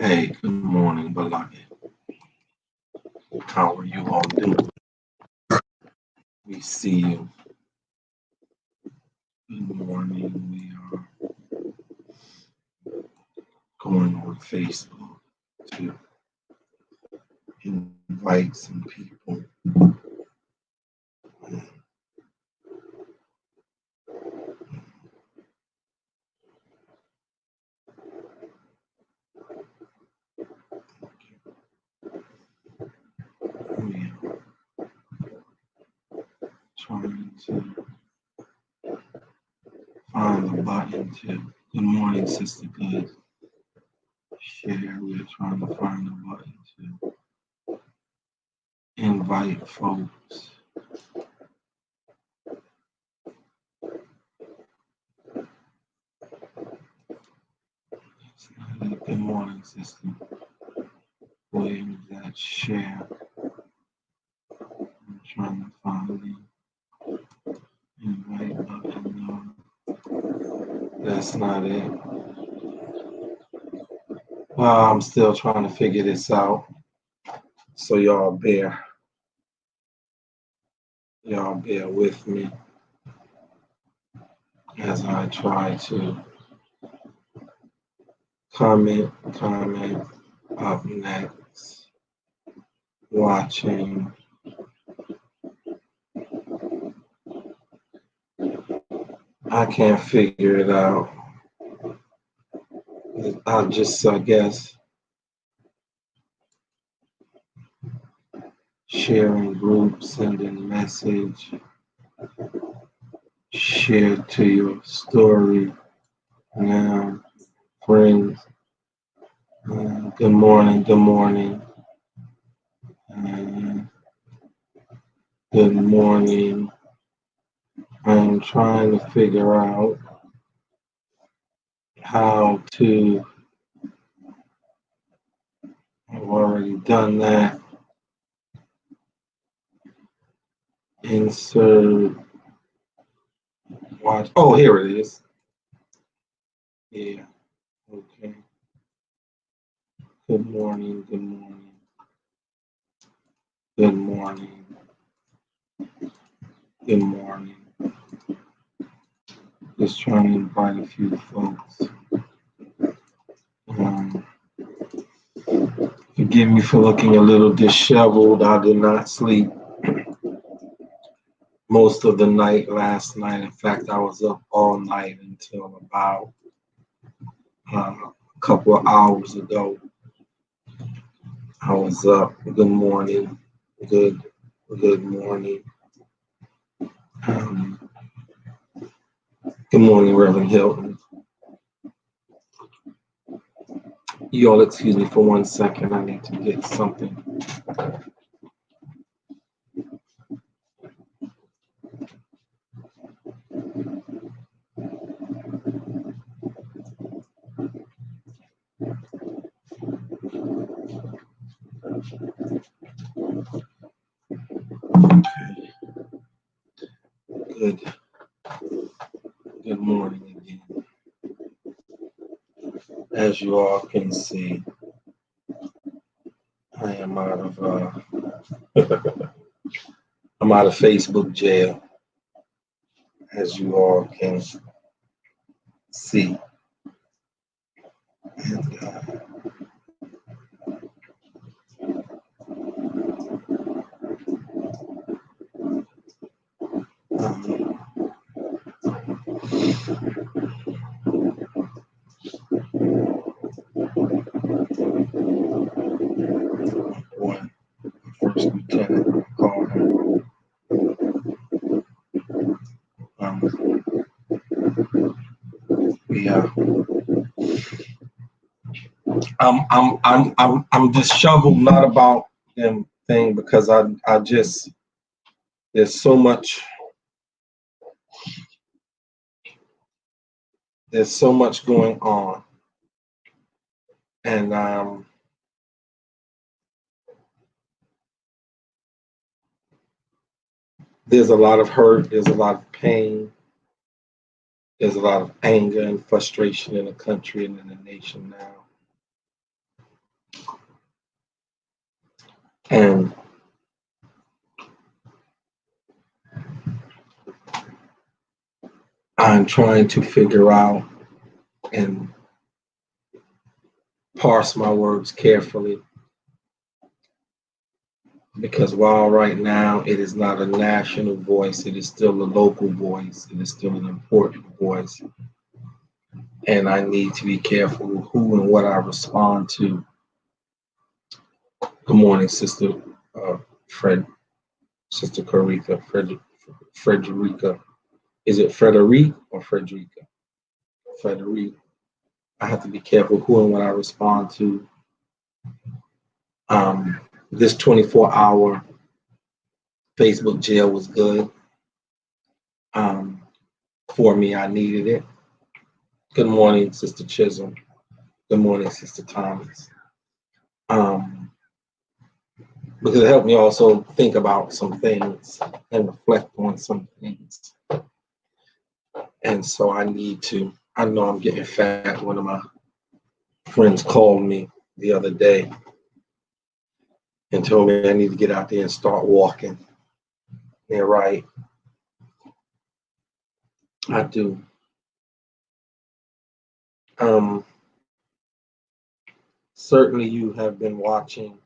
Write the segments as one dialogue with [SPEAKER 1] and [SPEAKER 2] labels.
[SPEAKER 1] Hey, good morning, Balaki. How are you all doing? We see you. Good morning. We are going on Facebook to invite some people. We are trying to find the button to. Good morning, Sister Good. Share. We're trying to find the button to invite folks. It's not it. Good morning, Sister Williams. That share. I'm trying to find the invite button. No, that's not it. I'm still trying to figure this out. So y'all bear with me as I try to comment up next. Watching. I can't figure it out. I guess, sharing groups, sending message, share to your story now, friends. Good morning. Good morning. Good morning. I'm trying to figure out how to. I've already done that. Insert. Watch. Oh, here it is. Yeah. Okay. Good morning. Good morning. Good morning. Good morning. Just trying to invite a few folks. Forgive me for looking a little disheveled. I did not sleep most of the night last night. In fact, I was up all night until about a couple of hours ago. I was up. Good morning. Good morning. Good morning, Reverend Hilton. You all excuse me for 1 second. I need to get something. Okay. Good morning again. As you all can see, I am out of I'm out of Facebook jail, as you all can see. And, one first lieutenant called him. Yeah. I'm disheveled, not about them thing, because I just, there's so much going on, and there's a lot of hurt, there's a lot of pain, there's a lot of anger and frustration in the country and in the nation now. And I'm trying to figure out and parse my words carefully, because while right now it is not a national voice, it is still a local voice. It is still an important voice. And I need to be careful who and what I respond to. Good morning, Sister Sister Carita, Frederica. Is it Frederic or Frederica? Frederic. I have to be careful who and what I respond to. This 24-hour Facebook jail was good. For me, I needed it. Good morning, Sister Chisholm. Good morning, Sister Thomas. Because it helped me also think about some things and reflect on some things. And so I know I'm getting fat. One of my friends called me the other day and told me I need to get out there and start walking. They're right. I do. Certainly you have been watching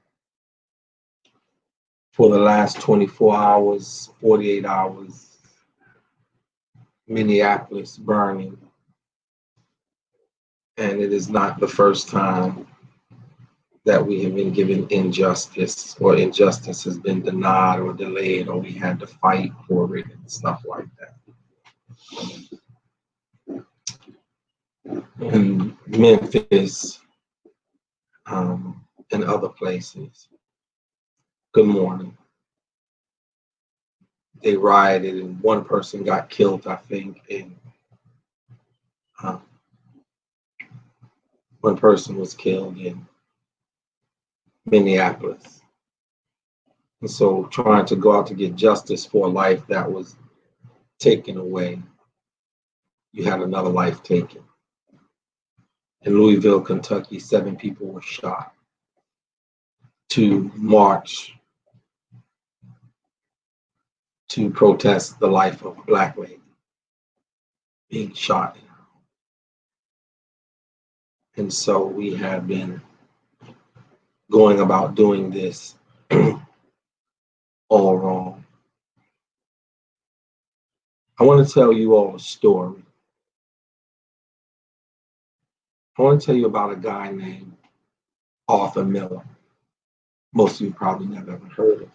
[SPEAKER 1] for the last 24 hours, 48 hours, Minneapolis burning. And it is not the first time that we have been given injustice, or injustice has been denied or delayed, or we had to fight for it and stuff like that. In Memphis and other places. Good morning. They rioted and one person got killed, I think, and one person was killed in Minneapolis. And so trying to go out to get justice for a life that was taken away, you had another life taken. In Louisville, Kentucky, 7 people were shot to march to protest the life of a Black lady being shot. And so we have been going about doing this all wrong. I want to tell you all a story. I want to tell you about a guy named Arthur Miller. Most of you probably never ever heard of him.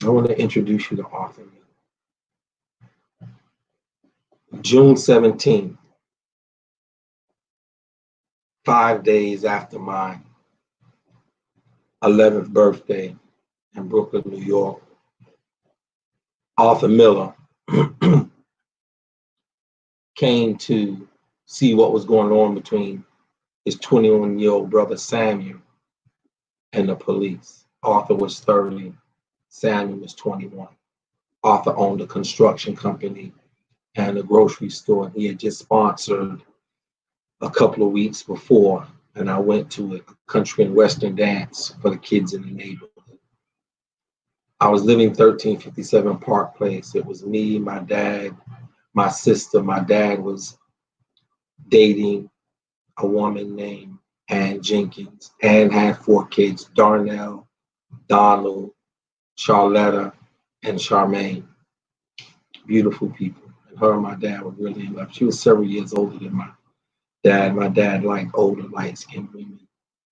[SPEAKER 1] I want to introduce you to Arthur Miller. June 17th, 5 days after my 11th birthday in Brooklyn, New York, Arthur Miller came to see what was going on between his 21-year-old brother Samuel and the police. Arthur was 30, Samuel was 21. Arthur owned a construction company and a grocery store. He had just sponsored a couple of weeks before, and I went to a country and western dance for the kids in the neighborhood. I was living 1357 Park Place. It was me, my dad, my sister. My dad was dating a woman named Ann Jenkins. Ann had 4 kids, Darnell, Donald, Charlotta, and Charmaine. Beautiful people. And her and my dad were really in love. She was several years older than my dad. My dad liked older, light-skinned women,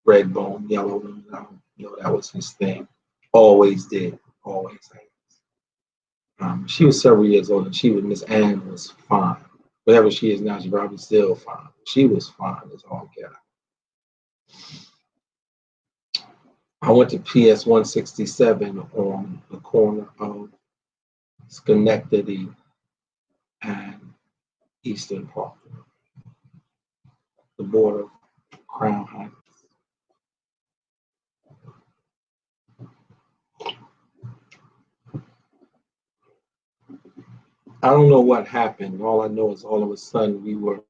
[SPEAKER 1] red bone, yellow women. That was his thing. Always did. Always. She was several years older. Miss Ann was fine. Whatever she is now, she's probably still fine. She was fine as all get out. I went to PS 167 on the corner of Schenectady and Eastern Park, the border of Crown Heights. I don't know what happened. All I know is all of a sudden we were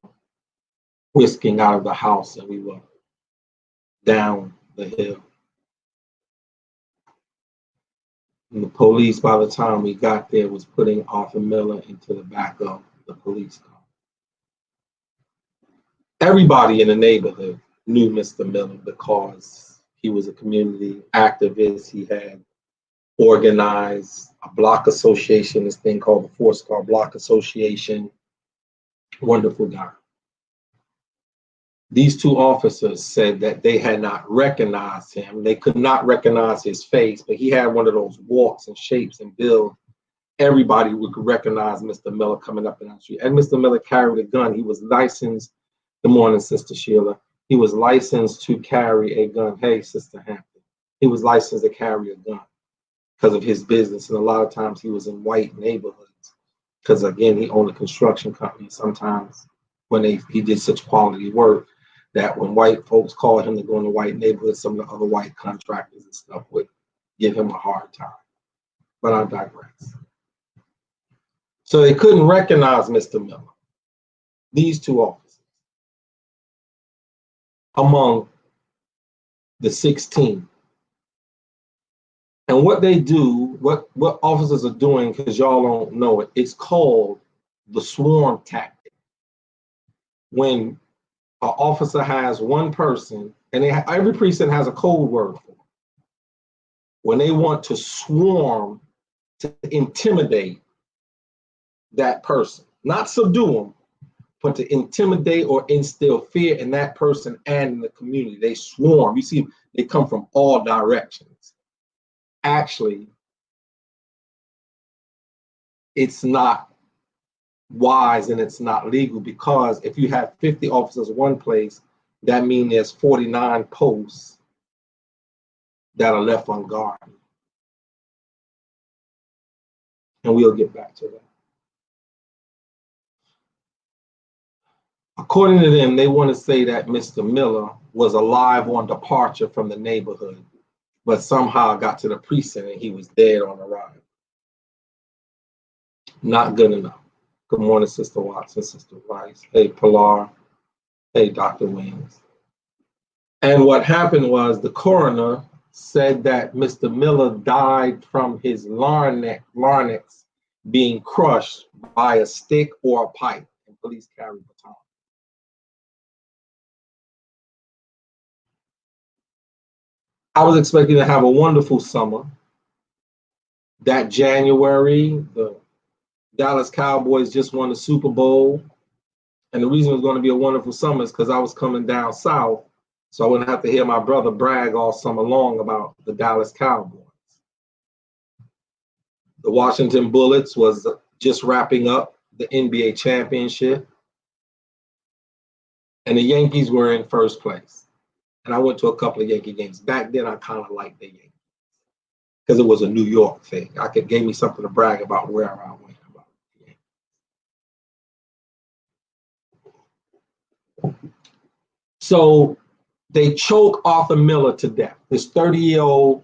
[SPEAKER 1] whisking out of the house and we were down the hill. And the police, by the time we got there, was putting Arthur Miller into the back of the police car. Everybody in the neighborhood knew Mr. Miller because he was a community activist. He had organized a block association, this thing called the Force Car Block Association. Wonderful guy. These two officers said that they had not recognized him. They could not recognize his face, but he had one of those walks and shapes and build. Everybody would recognize Mr. Miller coming up in the street. And Mr. Miller carried a gun. He was licensed. Good morning, Sister Sheila. He was licensed to carry a gun. Hey, Sister Hampton. He was licensed to carry a gun because of his business. And a lot of times he was in white neighborhoods because, again, he owned a construction company. Sometimes when he did such quality work, that when white folks called him to go in the white neighborhood, some of the other white contractors and stuff would give him a hard time. But I digress. So they couldn't recognize Mr. Miller, these two officers, among the 16. And what they do, what officers are doing, because y'all don't know it, it's called the swarm tactic. When an officer has one person, and every precinct has a code word for it. When they want to swarm to intimidate that person, not subdue them, but to intimidate or instill fear in that person and in the community. They swarm. You see, they come from all directions. Actually, it's not wise and it's not legal, because if you have 50 officers in one place, that means there's 49 posts that are left unguarded. And we'll get back to that. According to them, they want to say that Mr. Miller was alive on departure from the neighborhood, but somehow got to the precinct and he was dead on arrival. Not good enough. Good morning, Sister Watson, Sister Rice. Hey, Pilar. Hey, Dr. Wings. And what happened was the coroner said that Mr. Miller died from his larynx being crushed by a stick or a pipe, and police carry baton. I was expecting to have a wonderful summer. That January, the Dallas Cowboys just won the Super Bowl. And the reason it was going to be a wonderful summer is because I was coming down south, so I wouldn't have to hear my brother brag all summer long about the Dallas Cowboys. The Washington Bullets was just wrapping up the NBA championship, and the Yankees were in first place. And I went to a couple of Yankee games. Back then, I kind of liked the Yankees because it was a New York thing. It gave me something to brag about wherever I went. So they choke Arthur Miller to death. This 30-year-old,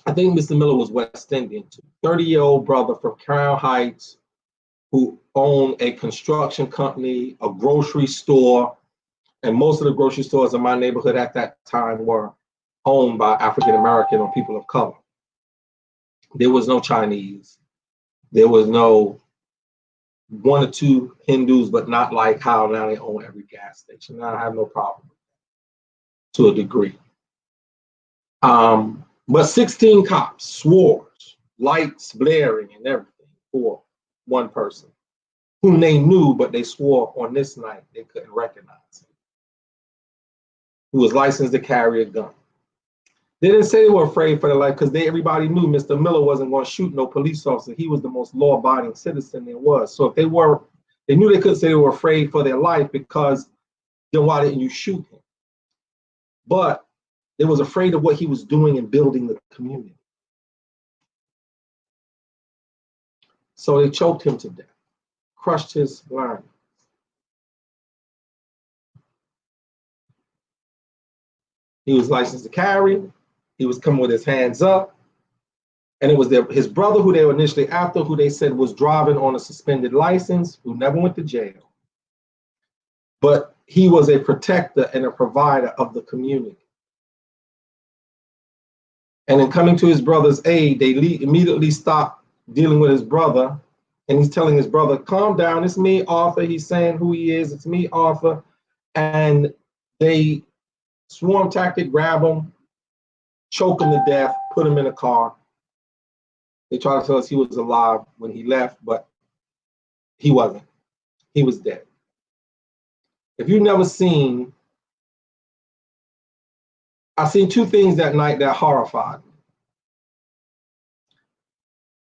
[SPEAKER 1] I think Mr. Miller was West Indian too, 30-year-old brother from Crown Heights who owned a construction company, a grocery store, and most of the grocery stores in my neighborhood at that time were owned by African American or people of color. There was no Chinese. There was no one or two Hindus, but not like how now they own every gas station. Now I have no problem with that to a degree. But 16 cops, swords, lights blaring and everything for one person whom they knew, but they swore on this night they couldn't recognize him, who was licensed to carry a gun. They didn't say they were afraid for their life because everybody knew Mr. Miller wasn't going to shoot no police officer. He was the most law-abiding citizen there was. So if they knew they couldn't say they were afraid for their life, because then why didn't you shoot him? But they was afraid of what he was doing in building the community. So they choked him to death, crushed his larynx. He was licensed to carry. He was coming with his hands up. And it was his brother, who they were initially after, who they said was driving on a suspended license, who never went to jail. But he was a protector and a provider of the community.
[SPEAKER 2] And in coming to his brother's aid, they immediately stop dealing with his brother. And he's telling his brother, calm down, it's me, Arthur. He's saying who he is, it's me, Arthur. And they swarm tactic, grab him, choke him to death, put him in a car. They try to tell us he was alive when he left, but he wasn't. He was dead. If you've never seen, I seen two things that night that horrified me.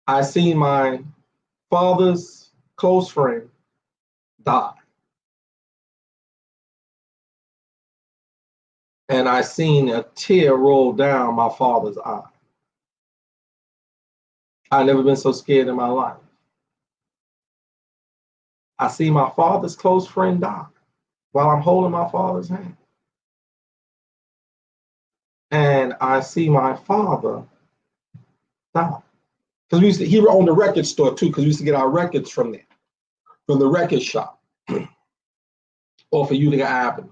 [SPEAKER 2] I seen my father's close friend die. And I seen a tear roll down my father's eye. I've never been so scared in my life. I see my father's close friend die while I'm holding my father's hand. And I see my father die. Because he owned a record store too, because we used to get our records from there, from the record shop off of Utica Avenue.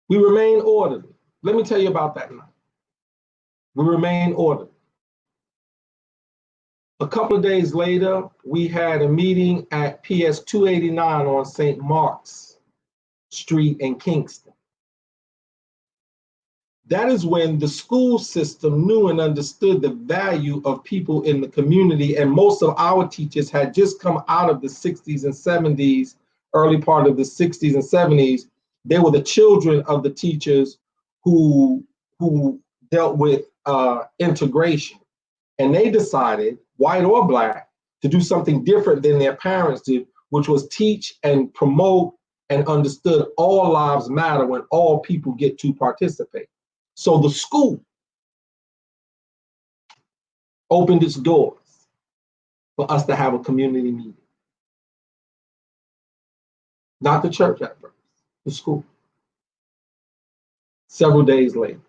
[SPEAKER 2] We remain orderly. Let me tell you about that night. We remain orderly. A couple of days later, we had a meeting at PS 289 on St. Mark's Street in Kingston. That is when the school system knew and understood the value of people in the community, and most of our teachers had just come out of the 60s and 70s, early part of the 60s and 70s. They were the children of the teachers who dealt with integration. And they decided, white or black, to do something different than their parents did, which was teach and promote and understood all lives matter when all people get to participate. So the school opened its doors for us to have a community meeting. Not the church at first, the school. Several days later,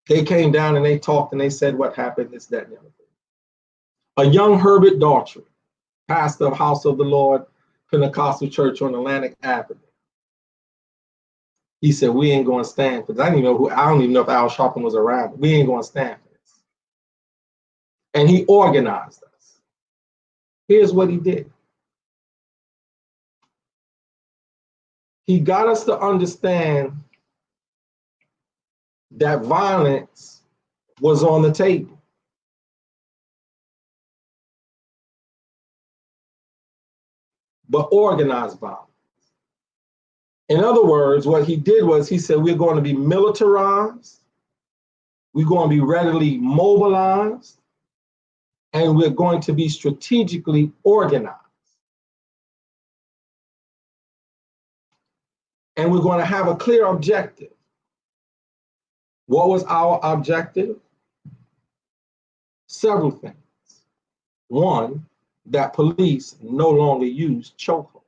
[SPEAKER 2] they came down and they talked and they said what happened, this, that, and the other thing. A young Herbert Daughtry, pastor of House of the Lord Pentecostal Church on Atlantic Avenue. He said, we ain't going to stand for this. I don't even know if Al Sharpton was around. We ain't going to stand for this. And he organized us. Here's what he did. He got us to understand that violence was on the table. But organized violence. In other words, what he did was he said, we're going to be militarized, we're going to be readily mobilized, and we're going to be strategically organized. And we're going to have a clear objective. What was our objective? Several things. One, that police no longer use chokeholds.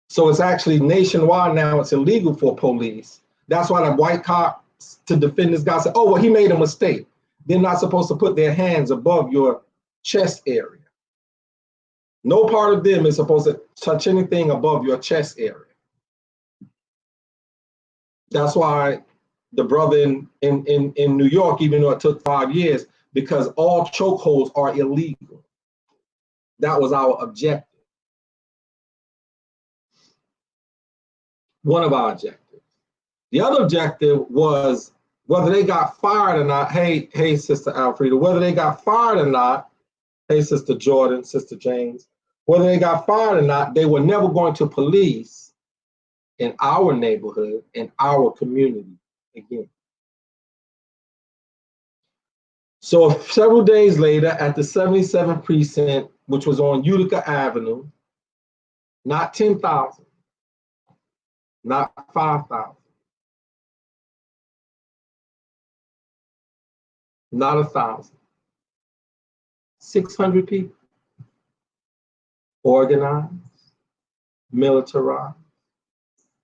[SPEAKER 2] So it's actually nationwide now, it's illegal for police. That's why the white cops, to defend this guy, said, oh, well, he made a mistake. They're not supposed to put their hands above your chest area. No part of them is supposed to touch anything above your chest area. That's why the brother in New York, even though it took 5 years, because all chokeholds are illegal. That was our objective. One of our objectives. The other objective was whether they got fired or not. Hey, Sister Alfreda, whether they got fired or not, hey, Sister Jordan, Sister James, whether they got fired or not, they were never going to police in our neighborhood, in our community again. So several days later, at the 77th precinct, which was on Utica Avenue, not 10,000, not 5,000, not 1,000, 600 people, organized, militarized,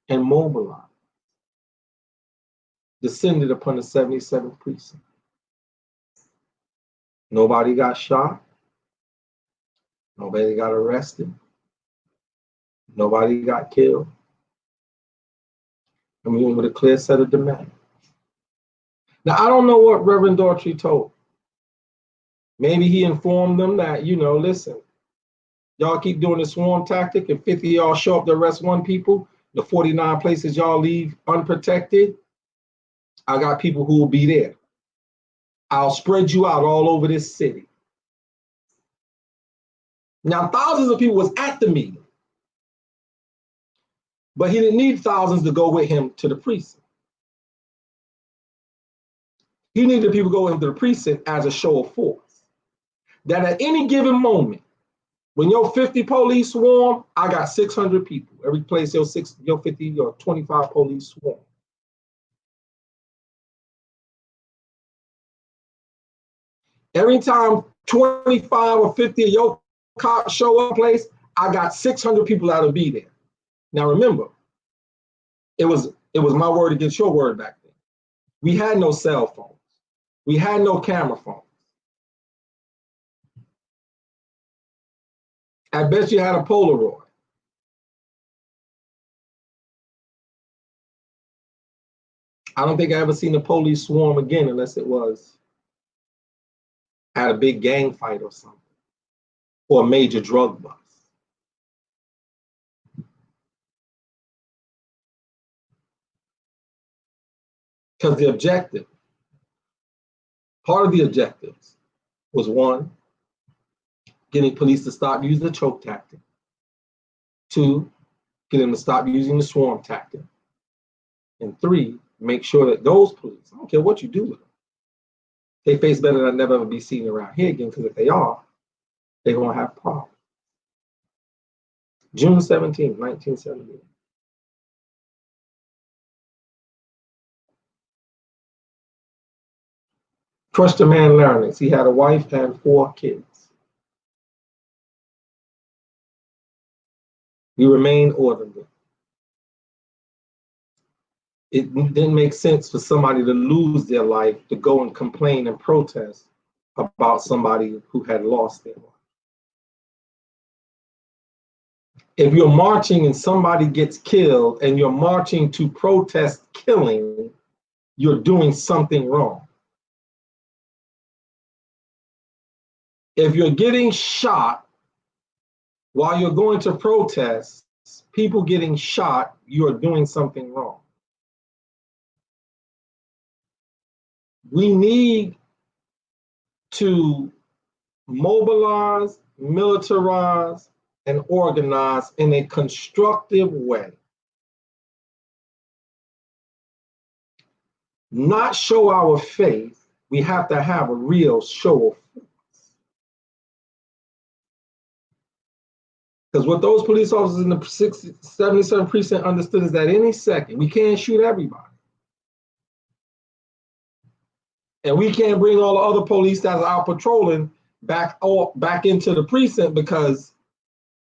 [SPEAKER 2] and mobilized, descended upon the 77th precinct. Nobody got shot. Nobody got arrested. Nobody got killed. I mean, with a clear set of demands. Now, I don't know what Reverend Daughtry told. Maybe he informed them that, listen, y'all keep doing the swarm tactic, and 50 of y'all show up to arrest one people, the 49 places y'all leave unprotected, I got people who will be there. I'll spread you out all over this city. Now, thousands of people was at the meeting, but he didn't need thousands to go with him to the precinct. He needed people to go into the precinct as a show of force. That at any given moment, when your 50 police swarm, I got 600 people. Every place your 50 or 25 police swarm. Every time 25 or 50 of your cops show up place, I got 600 people that'll be there. Now remember, it was my word against your word back then. We had no cell phones. We had no camera phones. I bet you had a Polaroid. I don't think I ever seen the police swarm again unless it was at a big gang fight or something, or a major drug bust. Because the objective, part of the objectives was one, getting police to stop using the choke tactic. Two, get them to stop using the swarm tactic. And three, make sure that those police, I don't care what you do with them, they face better than never ever be seen around here again, because if they are, they're going to have problems. June 17, 1978. Crushed a man larynx. He had a wife and 4 kids. We remained orderly. It didn't make sense for somebody to lose their life to go and complain and protest about somebody who had lost their life. If you're marching and somebody gets killed and you're marching to protest killing, you're doing something wrong. If you're getting shot while you're going to protest, people getting shot, you're doing something wrong. We need to mobilize, militarize, and organize in a constructive way. Not show our faith, we have to have a real show of force. Because what those police officers in the 77 precinct understood is that any second, we can't shoot everybody. And we can't bring all the other police that's out patrolling back into the precinct, because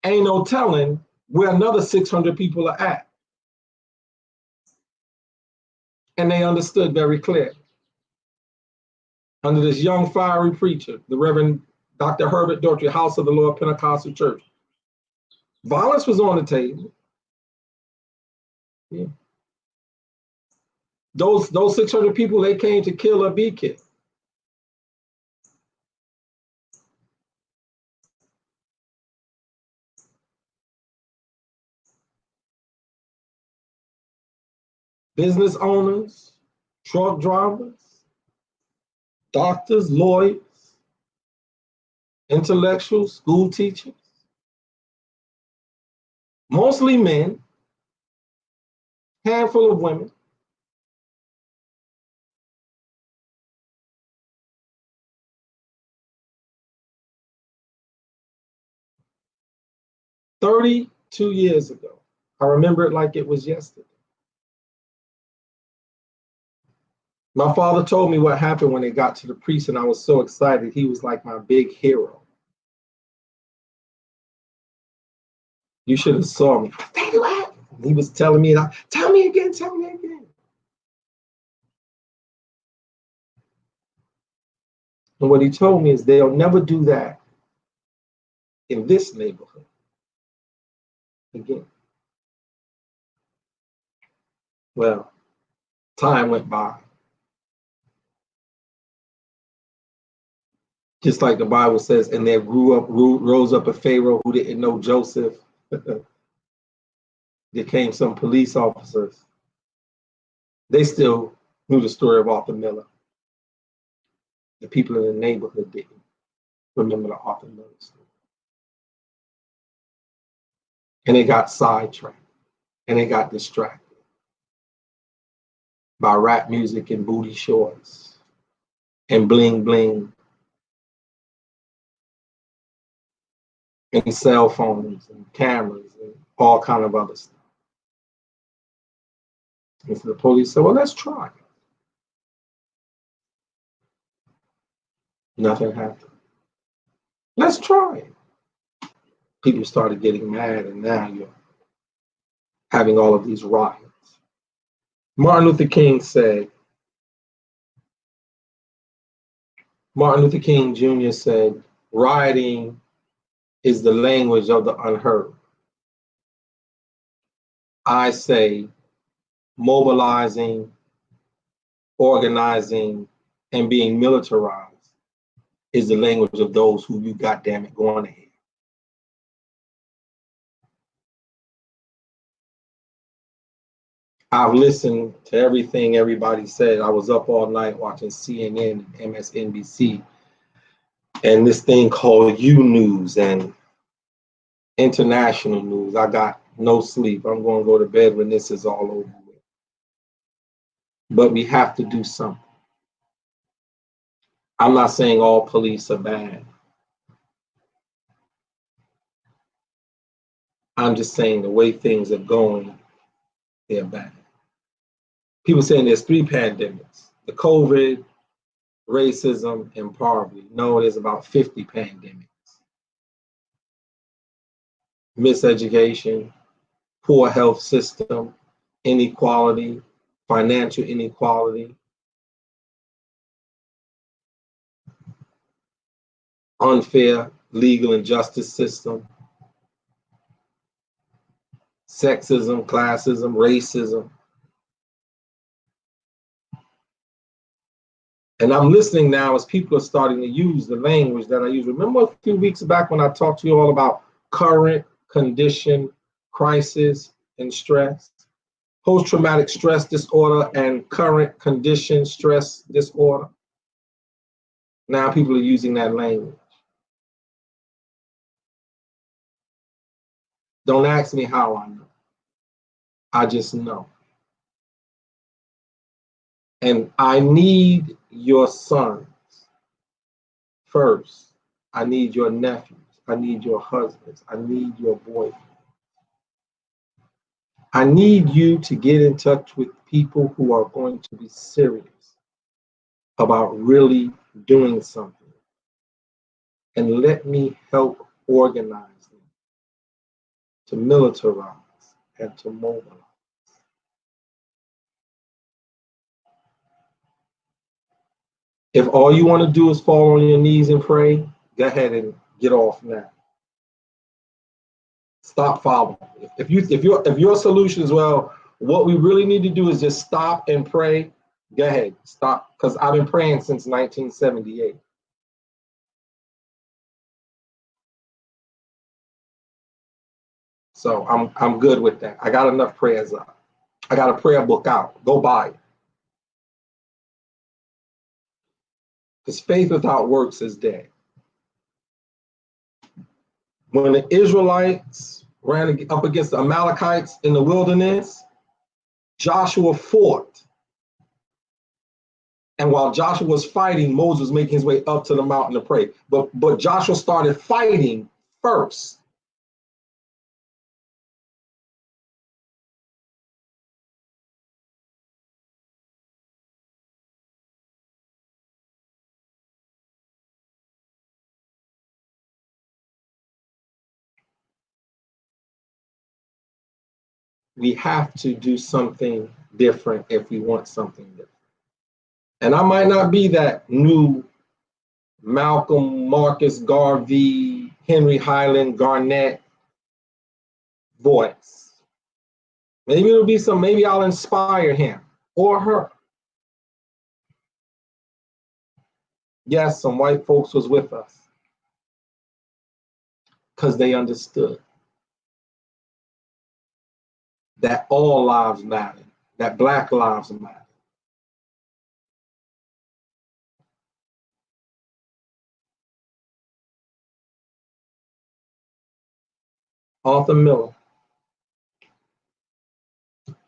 [SPEAKER 2] ain't no telling where another 600 people are at. And they understood very clearly. Under this young, fiery preacher, the Reverend Dr. Herbert Daughtry, House of the Lord Pentecostal Church, violence was on the table. Yeah. Those 600 people, they came to kill or be killed. Business owners, truck drivers, doctors, lawyers, intellectuals, school teachers, mostly men, handful of women. "32 years ago, I remember it like it was yesterday. My father told me what happened when they got to the precinct. I was so excited. He was like my big hero. You should have saw me. He was telling me, tell me again, tell me again. And what he told me is they'll never do that in this neighborhood again. Well, Time went by. Just like the Bible says, and there rose up a Pharaoh who didn't know Joseph. There came some police officers. They still knew the story of Arthur Miller. The people in the neighborhood didn't remember the Arthur Miller story. And they got sidetracked and they got distracted by rap music and booty shorts and bling bling and cell phones and cameras and all kind of other stuff. And so the police said, well, let's try. Nothing happened. Let's try it. People started getting mad, and now you're having all of these riots. Martin Luther King Jr. said, rioting is the language of the unheard. I say mobilizing, organizing, and being militarized is the language of those who you goddamn it going ahead. I've listened to everything everybody said. I was up all night watching CNN and MSNBC and this thing called U News and international news. I got no sleep. I'm going to go to bed when this is all over with. But we have to do something. I'm not saying all police are bad. I'm just saying the way things are going, they're bad. People saying there's 3 pandemics: the COVID, racism, and poverty. No, there's about 50 pandemics. Miseducation, poor health system, inequality, financial inequality, unfair legal and justice system, sexism, classism, racism. And I'm listening now as people are starting to use the language that I use. Remember a few weeks back when I talked to you all about current condition, crisis, and stress? Post-traumatic stress disorder and current condition stress disorder. Now people are using that language. Don't ask me how I know. I just know. And I need your sons first. I need your nephews. I need your husbands. I need your boyfriends. I need you to get in touch with people who are going to be serious about really doing something. And let me help organize them to militarize and to mobilize. If all you want to do is fall on your knees and pray, go ahead and get off now. Stop following. If your solution is, well, what we really need to do is just stop and pray, go ahead, stop. Because I've been praying since 1978. So I'm good with that. I got enough prayers up. I got a prayer book out. Go buy it. Because faith without works is dead. When the Israelites ran up against the Amalekites in the wilderness, Joshua fought. And while Joshua was fighting, Moses was making his way up to the mountain to pray. But Joshua started fighting first. We have to do something different if we want something different. And I might not be that new Malcolm, Marcus Garvey, Henry Highland, Garnett voice. Maybe it'll be maybe I'll inspire him or her. Yes, some white folks was with us because they understood that all lives matter, that Black lives matter. Arthur Miller,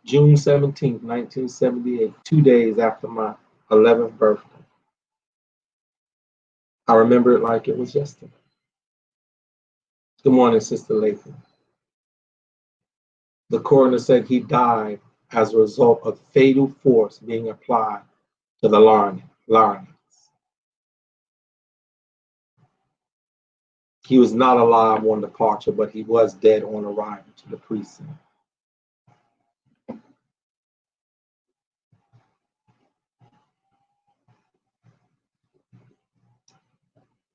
[SPEAKER 2] June 17th, 1978, 2 days after my 11th birthday. I remember it like it was yesterday. Good morning, Sister Latham. The coroner said he died as a result of fatal force being applied to the larynx. He was not alive on departure, but he was dead on arrival to the precinct.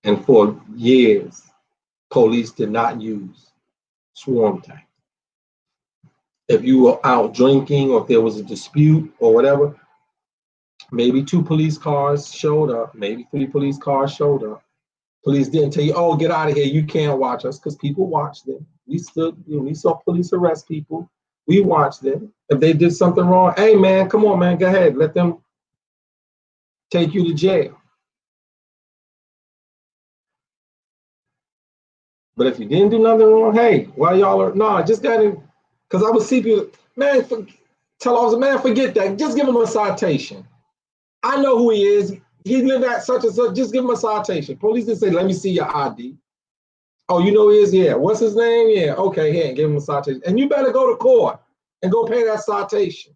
[SPEAKER 2] And for years, police did not use swarm tanks. If you were out drinking or if there was a dispute or whatever, maybe 2 police cars showed up, maybe 3 police cars showed up. Police didn't tell you, oh, get out of here, you can't watch us, because people watched them. We saw police arrest people. We watched them. If they did something wrong, hey man, come on, man, go ahead. Let them take you to jail. But if you didn't do nothing wrong, hey, why y'all are, no, just got in, because I would see people, man, tell officer, man, forget that. Just give him a citation. I know who he is. He lived at such and such. Just give him a citation. Police didn't say, let me see your ID. Oh, you know who he is? Yeah. What's his name? Yeah. Okay, here, give him a citation. And you better go to court and go pay that citation.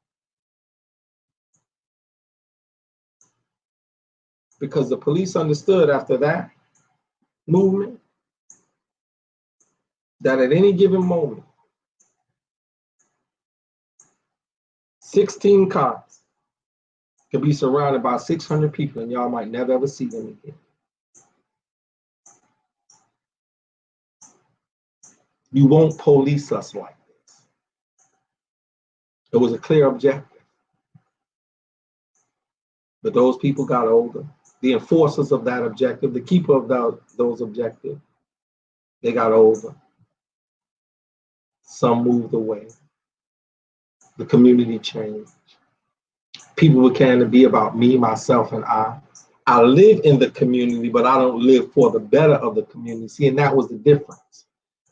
[SPEAKER 2] Because the police understood after that movement that at any given moment, 16 cops could be surrounded by 600 people and y'all might never ever see them again. You won't police us like this. It was a clear objective. But those people got older. The enforcers of that objective, the keeper of those objectives, they got older. Some moved away. The community changed. People began to be about me, myself, and I. I live in the community, but I don't live for the better of the community. See, and that was the difference.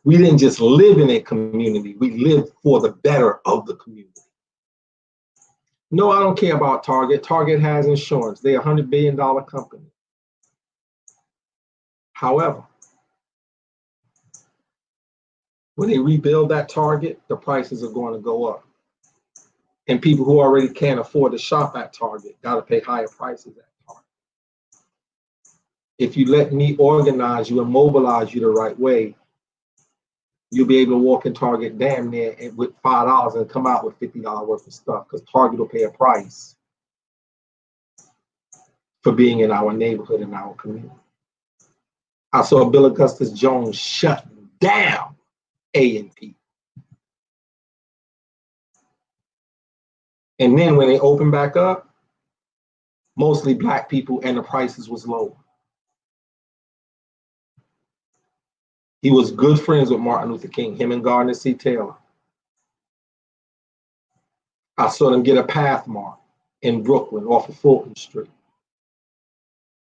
[SPEAKER 2] We didn't just live in a community, we lived for the better of the community. No, I don't care about Target. Target has insurance. They're a $100 billion company. However, when they rebuild that Target, the prices are going to go up. And people who already can't afford to shop at Target got to pay higher prices at Target. If you let me organize you and mobilize you the right way, you'll be able to walk in Target damn near with $5 and come out with $50 worth of stuff, because Target will pay a price for being in our neighborhood, in our community. I saw Bill Augustus Jones shut down A&P. And then when they opened back up, mostly Black people, and the prices was lower. He was good friends with Martin Luther King, him and Gardner C. Taylor. I saw them get a Pathmark in Brooklyn off of Fulton Street.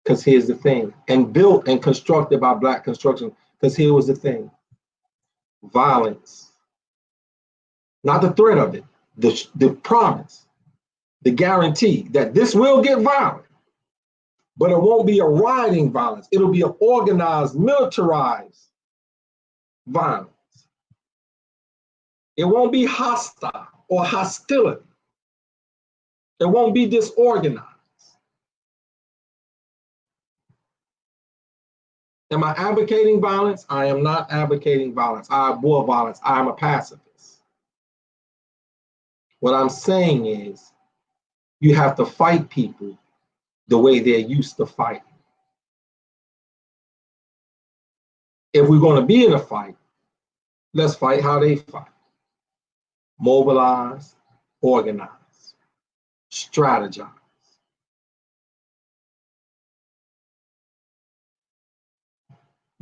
[SPEAKER 2] Because here's the thing, and built and constructed by Black construction, because here was the thing, violence, not the threat of it, the promise, the guarantee that this will get violent, but it won't be a rioting violence. It'll be an organized, militarized violence. It won't be hostile or hostility. It won't be disorganized. Am I advocating violence? I am not advocating violence. I abhor violence. I am a pacifist. What I'm saying is, you have to fight people the way they're used to fighting. If we're going to be in a fight, let's fight how they fight. Mobilize, organize, strategize.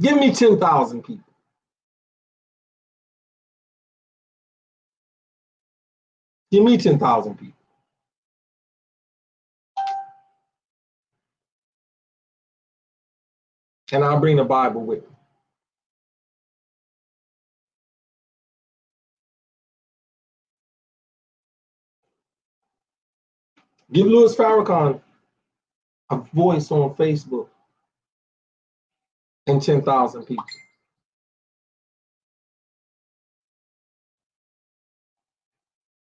[SPEAKER 2] Give me 10,000 people. Give me 10,000 people. And I'll bring the Bible with me. Give Louis Farrakhan a voice on Facebook and 10,000 people.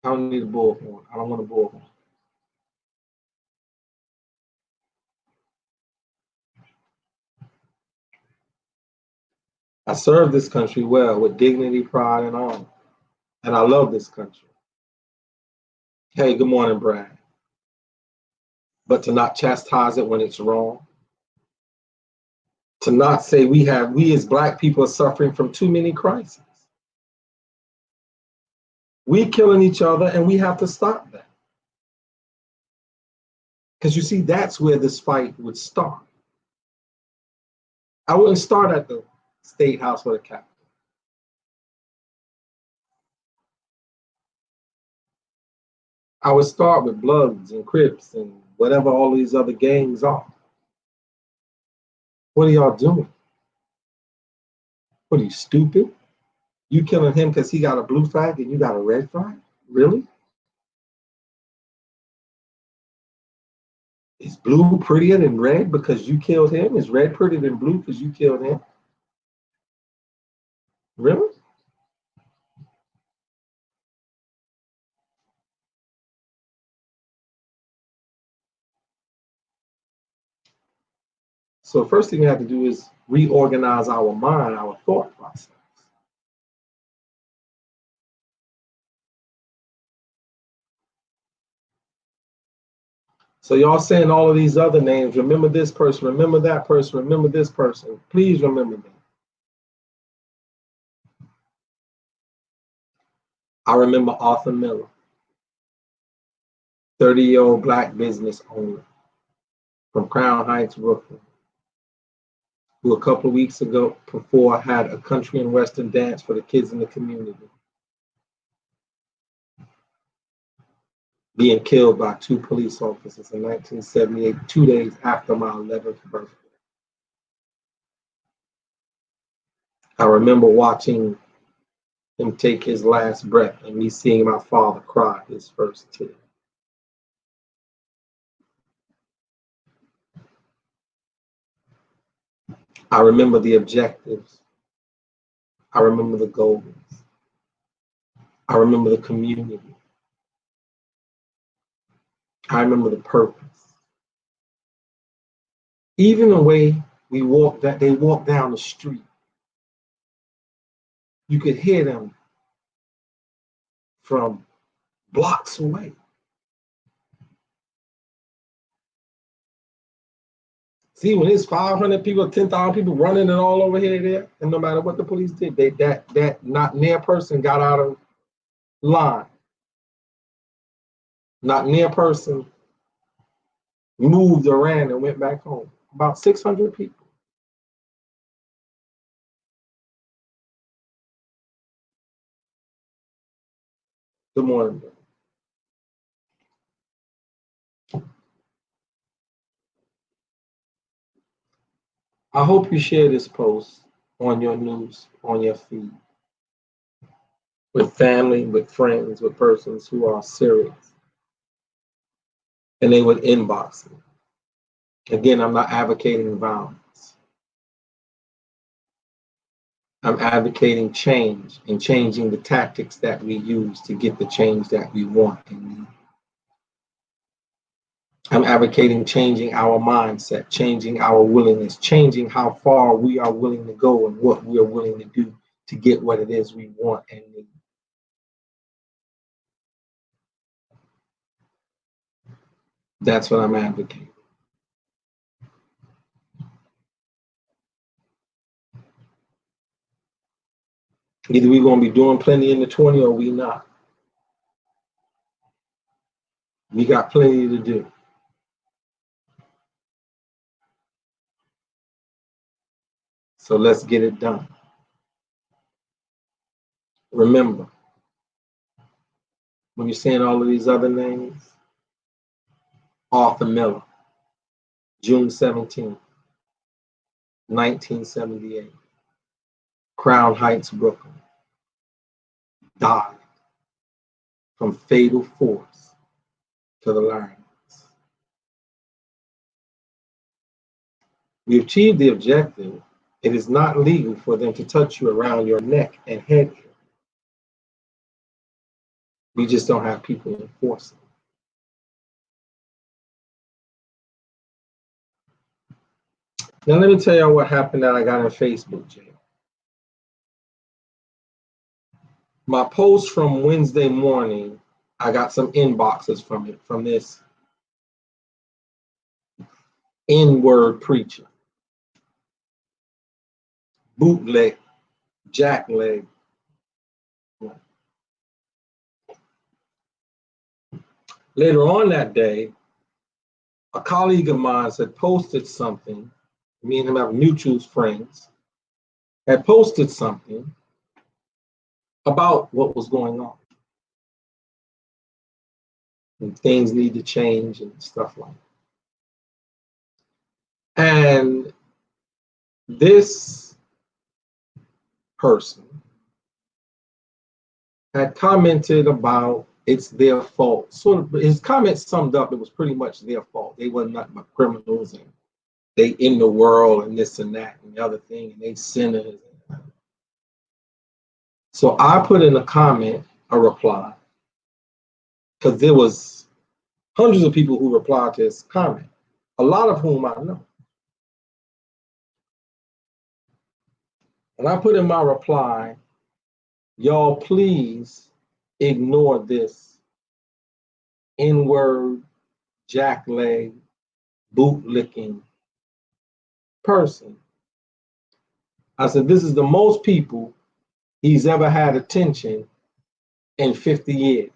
[SPEAKER 2] I don't need a bullhorn. I don't want a bullhorn. I serve this country well with dignity, pride, and honor. And I love this country. Hey, good morning, Brad. But to not chastise it when it's wrong. To not say we as Black people are suffering from too many crises. We killing each other and we have to stop that. Because you see, that's where this fight would start. I wouldn't start at the State House or the Capitol. I would start with Bloods and Crips and whatever all these other gangs are. What are y'all doing? What are you, stupid? You killing him because he got a blue flag and you got a red flag? Really? Is blue prettier than red because you killed him? Is red prettier than blue because you killed him? Really? So the first thing you have to do is reorganize our mind, our thought process. So y'all saying all of these other names, remember this person, remember that person, remember this person. Please remember them. I remember Arthur Miller, 30-year-old Black business owner from Crown Heights, Brooklyn, who a couple of weeks ago before had a country and western dance for the kids in the community, being killed by 2 police officers in 1978, 2 days after my 11th birthday. I remember watching him take his last breath and me seeing my father cry his first tear. I remember the objectives. I remember the goals. I remember the community. I remember the purpose. Even the way they walk down the street, you could hear them from blocks away. See, when it's 500 people, 10,000 people running and all over here, there, and no matter what the police did, that not near person got out of line. Not near person moved or ran and went back home. About 600 people. Good morning. I hope you share this post on your news, on your feed, with family, with friends, with persons who are serious. And they would inbox me. Again, I'm not advocating violence. I'm advocating change and changing the tactics that we use to get the change that we want and need. I'm advocating changing our mindset, changing our willingness, changing how far we are willing to go and what we are willing to do to get what it is we want and need. That's what I'm advocating. Either we're going to be doing plenty in the 20 or we not. We got plenty to do. So let's get it done. Remember, when you're seeing all of these other names, Arthur Miller, June 17, 1978, Crown Heights, Brooklyn, died from fatal force to the larynx. We achieved the objective. It is not legal for them to touch you around your neck and head. We just don't have people enforcing. Now let me tell you what happened that I got in Facebook jail. My post from Wednesday morning, I got some inboxes from it, from this N-word preacher. Bootleg, jackleg. Later on that day, a colleague of mine had posted something. Me and him have mutual friends. Had posted something about what was going on. And things need to change and stuff like that. And this person had commented about it's their fault. Sort of his comment summed up, it was pretty much their fault. They were nothing but criminals and they in the world and this and that and the other thing, and they sinners. So I put in a comment, a reply, because there was hundreds of people who replied to his comment, a lot of whom I know. And I put in my reply, y'all please ignore this N-word, jackleg, bootlicking person. I said, this is the most people he's ever had attention in 50 years.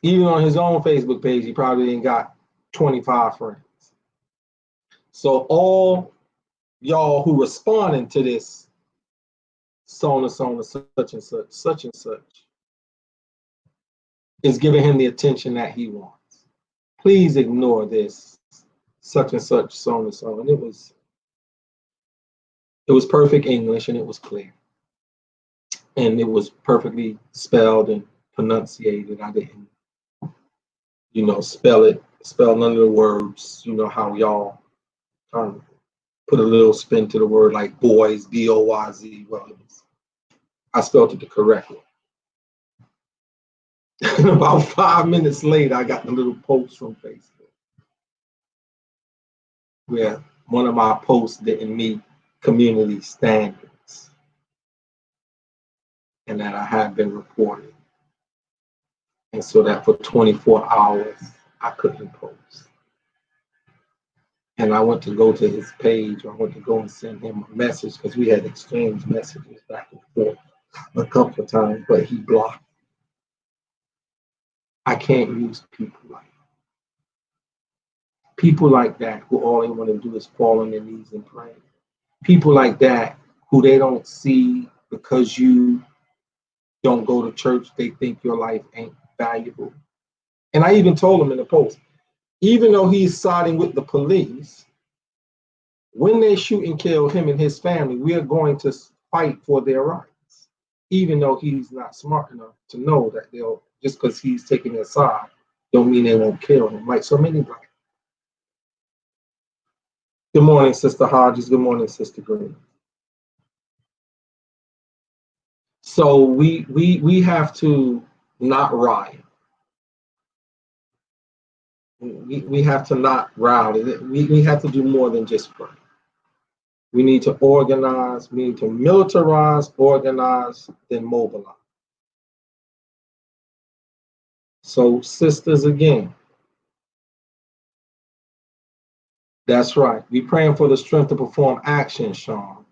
[SPEAKER 2] Even on his own Facebook page, he probably ain't got 25 friends. So all y'all who responding to this, so and so and such and such, such and such, is giving him the attention that he wants. Please ignore this, such and such, so and so. And it was perfect English and it was clear. And it was perfectly spelled and pronunciated. I didn't, spell none of the words, how y'all put a little spin to the word like boys, B-O-Y-Z. Well, I spelled it the correct way. And about 5 minutes later, I got the little post from Facebook where one of my posts didn't meet community standards and that I had been reported. And so that for 24 hours, I couldn't post. And I went to go to his page. I went to go and send him a message because we had exchanged messages back and forth a couple of times, but he blocked. I can't use people like that. People like that who all they want to do is fall on their knees and pray. People like that who they don't see because you don't go to church, they think your life ain't valuable. And I even told him in the post, even though he's siding with the police, when they shoot and kill him and his family, we are going to fight for their rights, even though he's not smart enough to know that they'll, just because he's taking their side, don't mean they won't kill him, like so many black. Good morning, Sister Hodges. Good morning, Sister Green. So we have to not riot. We have to not rally. We have to do more than just pray. We need to organize. We need to militarize, organize, then mobilize. So, sisters, again, that's right. We praying for the strength to perform action, Sean.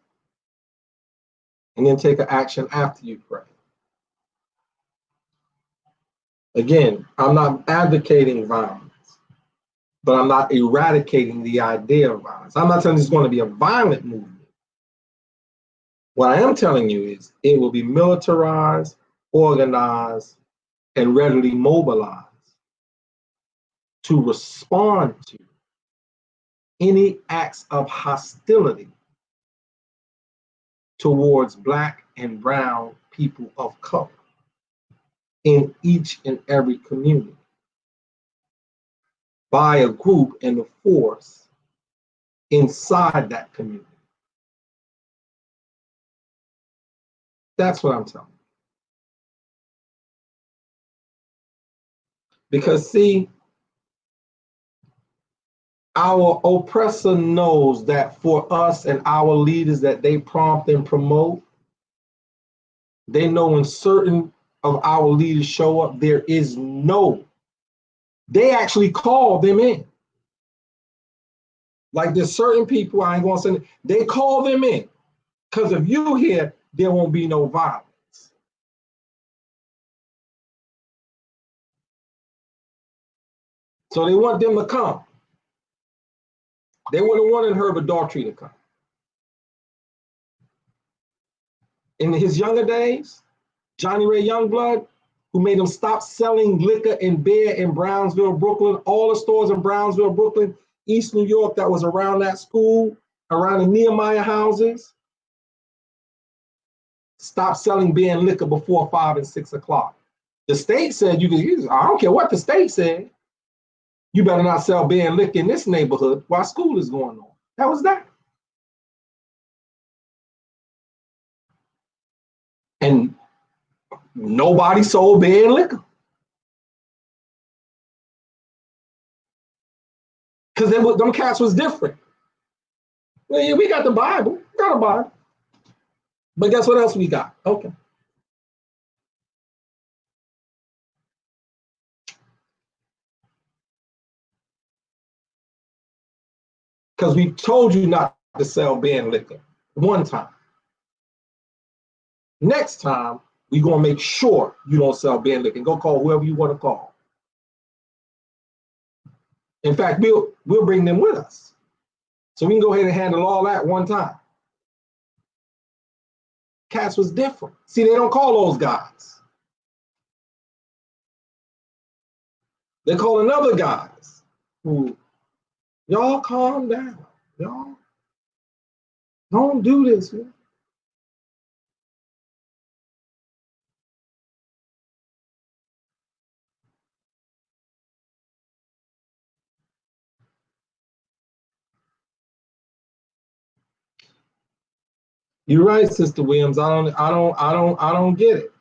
[SPEAKER 2] And then take an action after you pray. Again, I'm not advocating violence. but I'm not eradicating the idea of violence. I'm not telling you it's going to be a violent movement. What I am telling you is it will be militarized, organized, and readily mobilized to respond to any acts of hostility towards Black and brown people of color in each and every community by a group and a force inside that community. That's what I'm telling you. Because see, our oppressor knows that for us and our leaders that they prompt and promote, they know when certain of our leaders show up, there is no, they actually call them in. Like there's certain people, I ain't gonna say, they call them in. Because if you here, there won't be no violence. So they want them to come. They would have wanted Herbert Daughtry to come. In his younger days, Johnny Ray Youngblood, who made him stop selling liquor and beer in Brownsville, Brooklyn, all the stores in Brownsville, Brooklyn, East New York that was around that school, around the Nehemiah houses, stop selling beer and liquor before 5 and 6 o'clock. The state said you can, I don't care what the state said, you better not sell beer and liquor in this neighborhood while school is going on. That was that. And nobody sold beer and liquor. Because them cats was different. Well, yeah, we got the Bible, got a Bible. But guess what else we got? Okay. Because we told you not to sell beer and liquor one time. Next time, we're going to make sure you don't sell beer and liquor and go call whoever you want to call. In fact, we'll bring them with us. So we can go ahead and handle all that one time. Cats was different. See, they don't call those guys. They call another guys who, y'all calm down. Y'all don't do this, man. You're right, Sister Williams. I don't get it.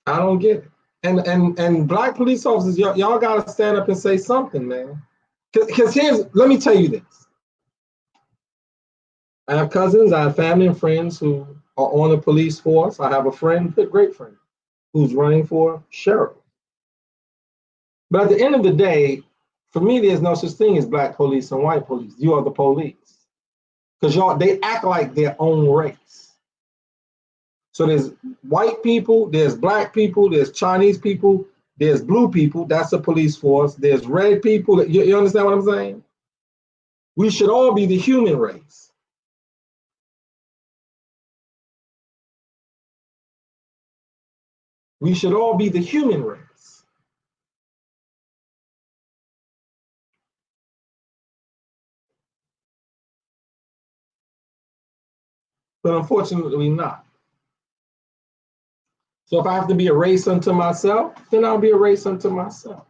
[SPEAKER 2] I don't get it. And Black police officers, y'all gotta stand up and say something, man. Because let me tell you this. I have cousins, I have family and friends who are on the police force. I have a friend, a great friend, who's running for sheriff. But at the end of the day, for me, there's no such thing as Black police and white police. You are the police. Because they act like their own race. So there's white people, there's Black people, there's Chinese people, there's blue people, that's a police force, there's red people, you understand what I'm saying? We should all be the human race. We should all be the human race. But unfortunately not. So if I have to be a race unto myself, then I'll be a race unto myself.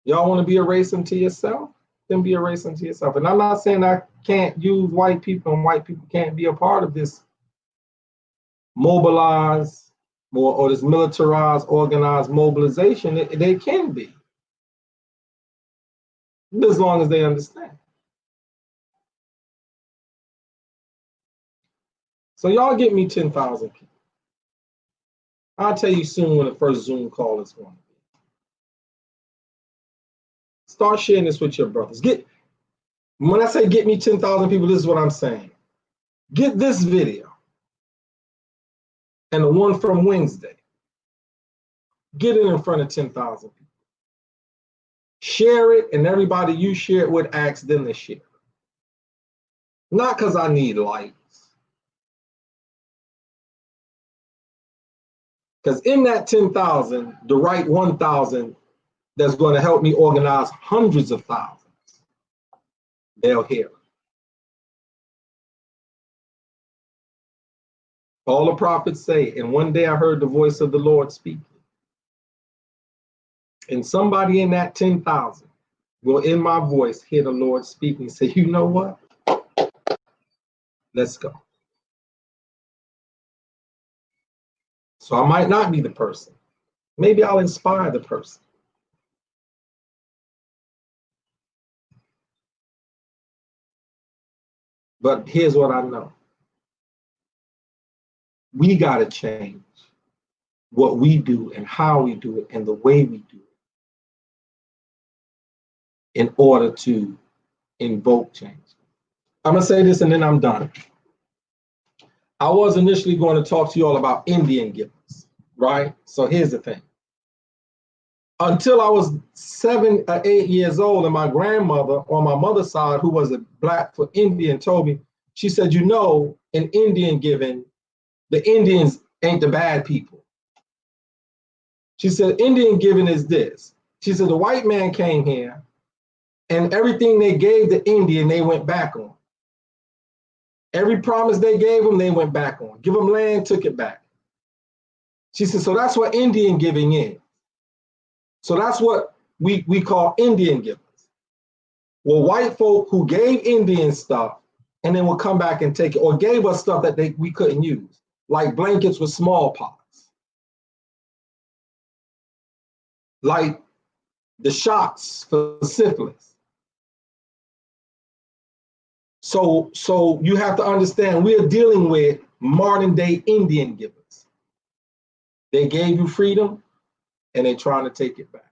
[SPEAKER 2] Y'all want to be a race unto yourself? Then be a race unto yourself. And I'm not saying I can't use white people and white people can't be a part of this mobilized or this militarized, organized mobilization. They can be, as long as they understand. So y'all get me 10,000 people. I'll tell you soon when the first Zoom call is going to be. Start sharing this with your brothers. When I say get me 10,000 people, this is what I'm saying. Get this video and the one from Wednesday. Get it in front of 10,000 people. Share it, and everybody you share it with, ask them to share. Not because I need likes. Because in that 10,000, the right 1,000 that's going to help me organize hundreds of thousands, they'll hear it. All the prophets say, and one day I heard the voice of the Lord speaking. And somebody in that 10,000 will, in my voice, hear the Lord speaking and say, you know what? Let's go. So I might not be the person. Maybe I'll inspire the person. But here's what I know. We got to change what we do and how we do it and the way we do it in order to invoke change. I'm going to say this and then I'm done. I was initially going to talk to you all about Indian givers, right? So here's the thing. Until I was 7 or 8 years old, and my grandmother on my mother's side, who was a Blackfoot Indian, told me, she said, you know, in Indian giving, the Indians ain't the bad people. She said, Indian giving is this. She said, the white man came here and everything they gave the Indian, they went back on. Every promise they gave them, they went back on. Give them land, took it back. She said, so that's what Indian giving is. So that's what we call Indian givers. Well, white folk who gave Indian stuff and then would come back and take it, or gave us stuff that we couldn't use, like blankets with smallpox, like the shots for syphilis. So you have to understand, we're dealing with modern day Indian givers. They gave you freedom and they're trying to take it back.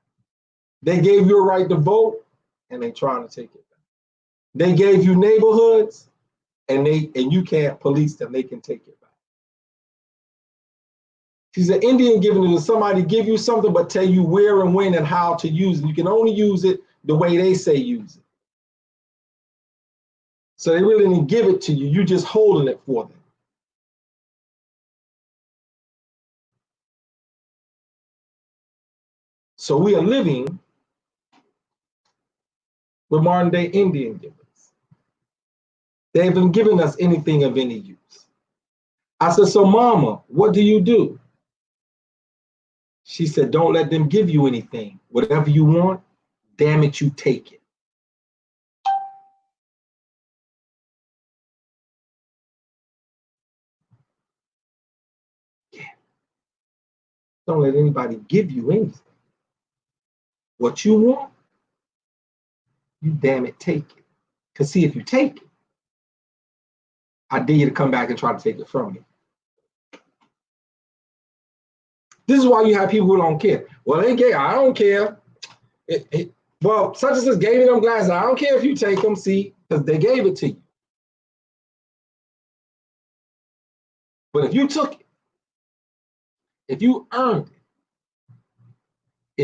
[SPEAKER 2] They gave you a right to vote and they're trying to take it back. They gave you neighborhoods and you can't police them, they can take it back. She said, Indian giving is somebody give you something but tell you where and when and how to use it. You can only use it the way they say use it. So they really didn't give it to you, you just holding it for them. So we are living with modern day Indian givers. They haven't given us anything of any use. I said, so mama, what do you do? She said, don't let them give you anything. Whatever you want, damn it, you take it. Yeah. Don't let anybody give you anything. What you want, you damn it, take it. Because see, if you take it, I dare you to come back and try to take it from me. This is why you have people who don't care. Well, they gay, I don't care. Well, such and such gave me them glasses. I don't care if you take them, see, because they gave it to you. But if you took it, if you earned it,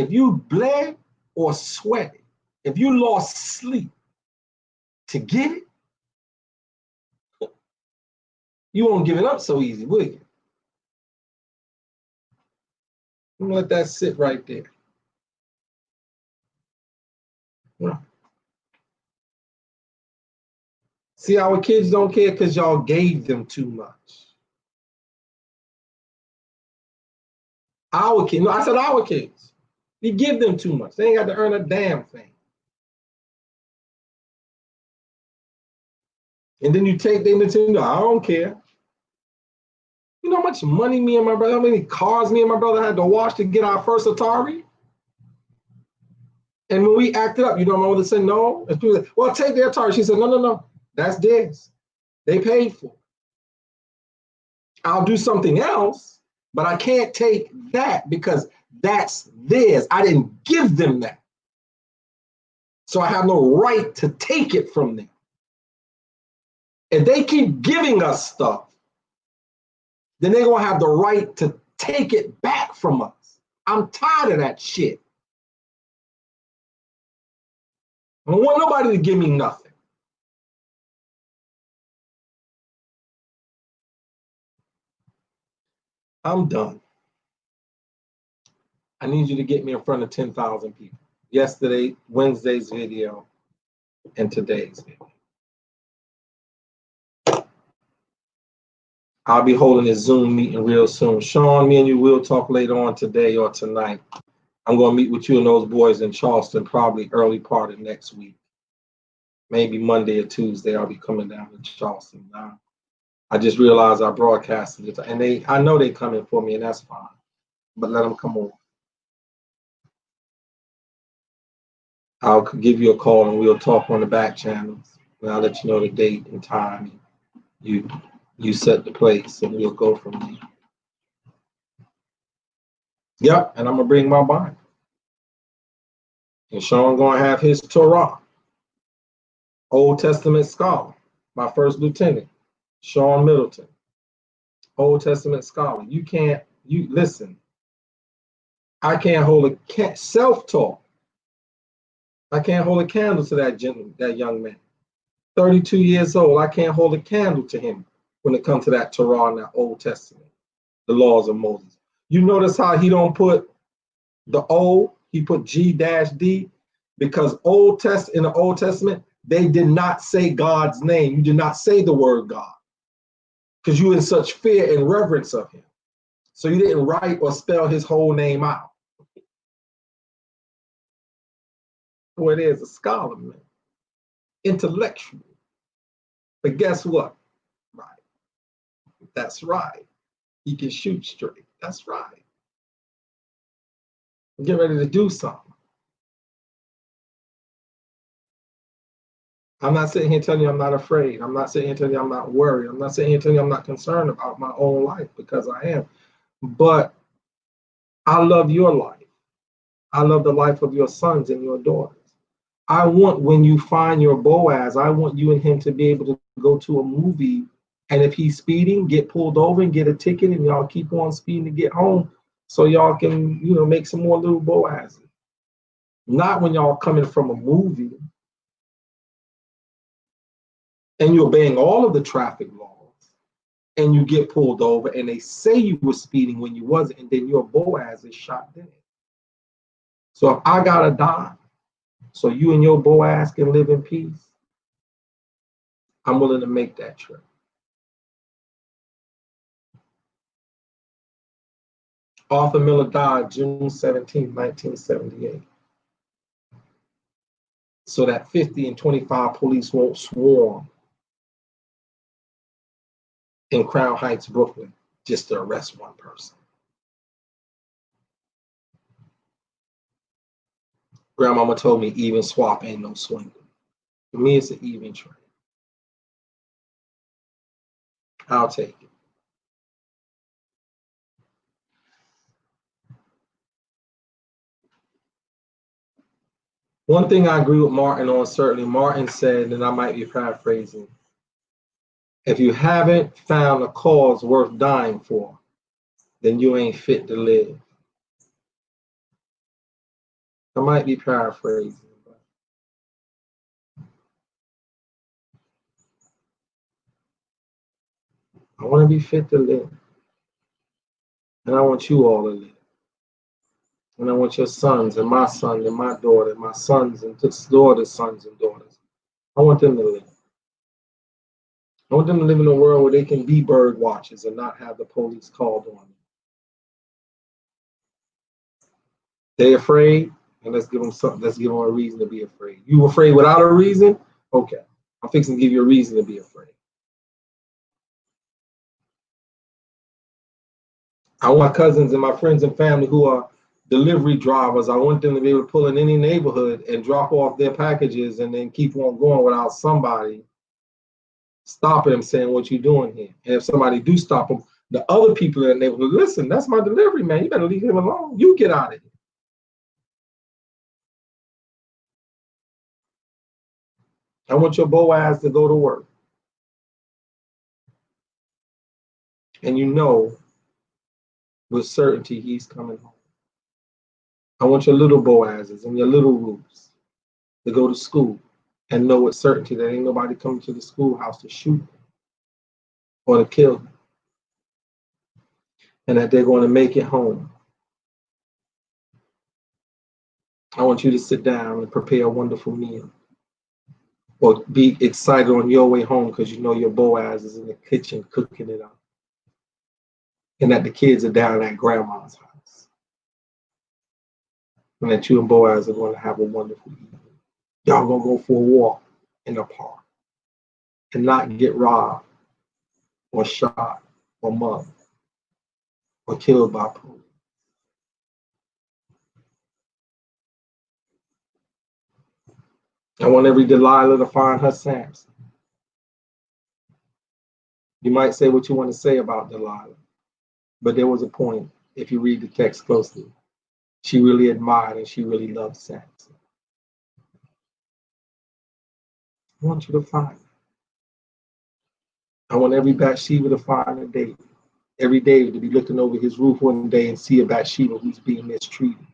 [SPEAKER 2] if you bled or sweated, if you lost sleep to get it, you won't give it up so easy, will you? I'm gonna let that sit right there. Yeah. See, our kids don't care because y'all gave them too much. Our kids, no, I said our kids. You give them too much. They ain't got to earn a damn thing. And then you take them to, I don't care. You know how much money me and my brother, how many cars me and my brother had to wash to get our first Atari? And when we acted up, you know, my mother said no. And people said, well, take their Atari. She said, no, that's theirs. They paid for it. I'll do something else, but I can't take that because that's theirs. I didn't give them that. So I have no right to take it from them. If they keep giving us stuff, then they're gonna have the right to take it back from us. I'm tired of that shit. I don't want nobody to give me nothing. I'm done. I need you to get me in front of 10,000 people. Yesterday, Wednesday's video, and today's video. I'll be holding a Zoom meeting real soon. Sean, me and you will talk later on today or tonight. I'm going to meet with you and those boys in Charleston probably early part of next week. Maybe Monday or Tuesday, I'll be coming down to Charleston. Now, I just realized I broadcasted it, and I know they're coming for me, and that's fine. But let them come on. I'll give you a call and we'll talk on the back channels. And I'll let you know the date and time. You set the place and we'll go from there. Yep, and I'm gonna bring my Bible. And Sean gonna have his Torah. Old Testament scholar, my first lieutenant, Sean Middleton. Old Testament scholar. You listen. I can't hold a self-talk. I can't hold a candle to that young man. 32 years old, I can't hold a candle to him when it comes to that Torah and that Old Testament, the laws of Moses. You notice how he don't put the O, he put G-D, because in the Old Testament, they did not say God's name. You did not say the word God because you were in such fear and reverence of him. So you didn't write or spell his whole name out. Boy, there's a scholar, man. Intellectual. But guess what? Right. That's right. He can shoot straight. That's right. Get ready to do something. I'm not sitting here telling you I'm not afraid. I'm not sitting here telling you I'm not worried. I'm not sitting here telling you I'm not concerned about my own life, because I am. But I love your life. I love the life of your sons and your daughters. I want, when you find your Boaz, I want you and him to be able to go to a movie, and if he's speeding, get pulled over and get a ticket, and y'all keep on speeding to get home so y'all can, make some more little Boazes. Not when y'all coming from a movie and you're obeying all of the traffic laws and you get pulled over and they say you were speeding when you wasn't, and then your Boaz is shot dead. So if I gotta die so you and your Boaz can live in peace, I'm willing to make that trip. Arthur Miller died June 17, 1978. So that 50 and 25 police won't swarm in Crown Heights, Brooklyn, just to arrest one person. Grandmama told me even swap ain't no swinging. For me, it's an even trade. I'll take it. One thing I agree with Martin on, certainly, Martin said, and I might be paraphrasing, if you haven't found a cause worth dying for, then you ain't fit to live. I might be paraphrasing. But I want to be fit to live. And I want you all to live. And I want your sons and my son and my daughter, my sons and daughters' sons and daughters. I want them to live. I want them to live in a world where they can be bird watchers and not have the police called on them. They afraid, and let's give them something. Let's give them a reason to be afraid. You afraid without a reason? Okay, I'm fixing to give you a reason to be afraid. I want cousins and my friends and family who are delivery drivers. I want them to be able to pull in any neighborhood and drop off their packages and then keep on going without somebody stopping them saying, what you doing here? And if somebody do stop them, the other people in the neighborhood, listen, that's my delivery man. You better leave him alone. You get out of here. I want your Boaz to go to work. And you know with certainty he's coming home. I want your little Boazes and your little Ruths to go to school and know with certainty that ain't nobody coming to the schoolhouse to shoot them or to kill them, and that they're going to make it home. I want you to sit down and prepare a wonderful meal, or be excited on your way home because you know your Boaz is in the kitchen cooking it up, and that the kids are down at grandma's house, and that you and Boaz are going to have a wonderful evening. Y'all gonna go for a walk in the park and not get robbed or shot or mugged or killed by police. I want every Delilah to find her Samson. You might say what you want to say about Delilah, but there was a point, if you read the text closely, she really admired and she really loved Samson. I want you to find her. I want every Bathsheba to find a David. Every David to be looking over his roof one day and see a Bathsheba who's being mistreated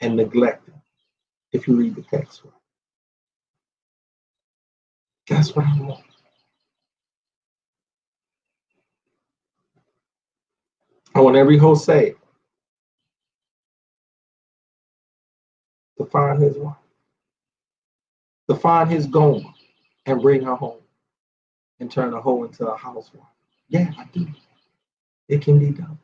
[SPEAKER 2] and neglected, if you read the text right. That's what I want. I want every Hosea to find his wife, to find his Gomer and bring her home and turn her hoe into a housewife. Yeah, I do. It can be done.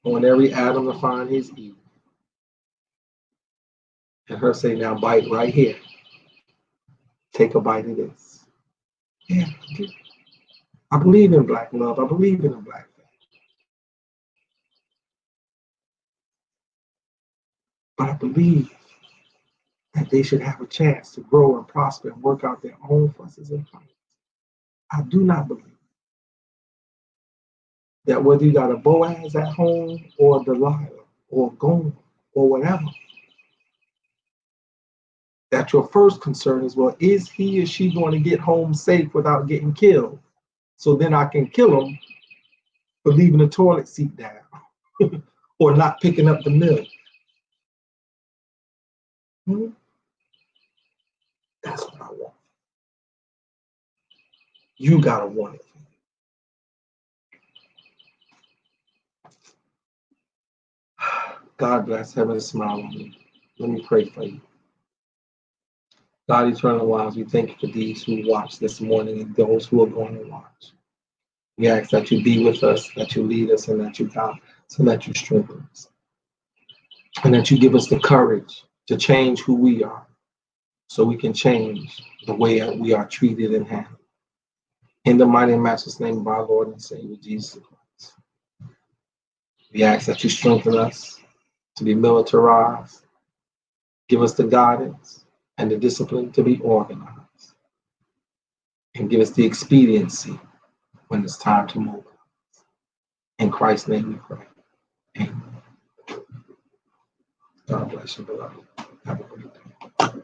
[SPEAKER 2] I want every Adam to find his Eve. And her say, now bite right here. Take a bite of this. Yeah, I do. I believe in black love. I believe in a black family. But I believe that they should have a chance to grow and prosper and work out their own fusses and fights. I do not believe that whether you got a Boaz at home or a Delilah or a Gomer or whatever, that your first concern is, well, is he or she going to get home safe without getting killed? So then I can kill him for leaving the toilet seat down or not picking up the milk. That's what I want. You gotta want it. God bless heaven and smile on me. Let me pray for you. God, eternal wise, we thank you for these who watched this morning and those who are going to watch. We ask that you be with us, that you lead us, and that you guide us, and that you strengthen us. And that you give us the courage to change who we are so we can change the way we are treated and handled. In the mighty and matchless name of our Lord and Savior, Jesus Christ. We ask that you strengthen us to be militarized, give us the guidance and the discipline to be organized, and give us the expediency when it's time to move. In Christ's name we pray. Amen. God bless you, beloved. Have a great day.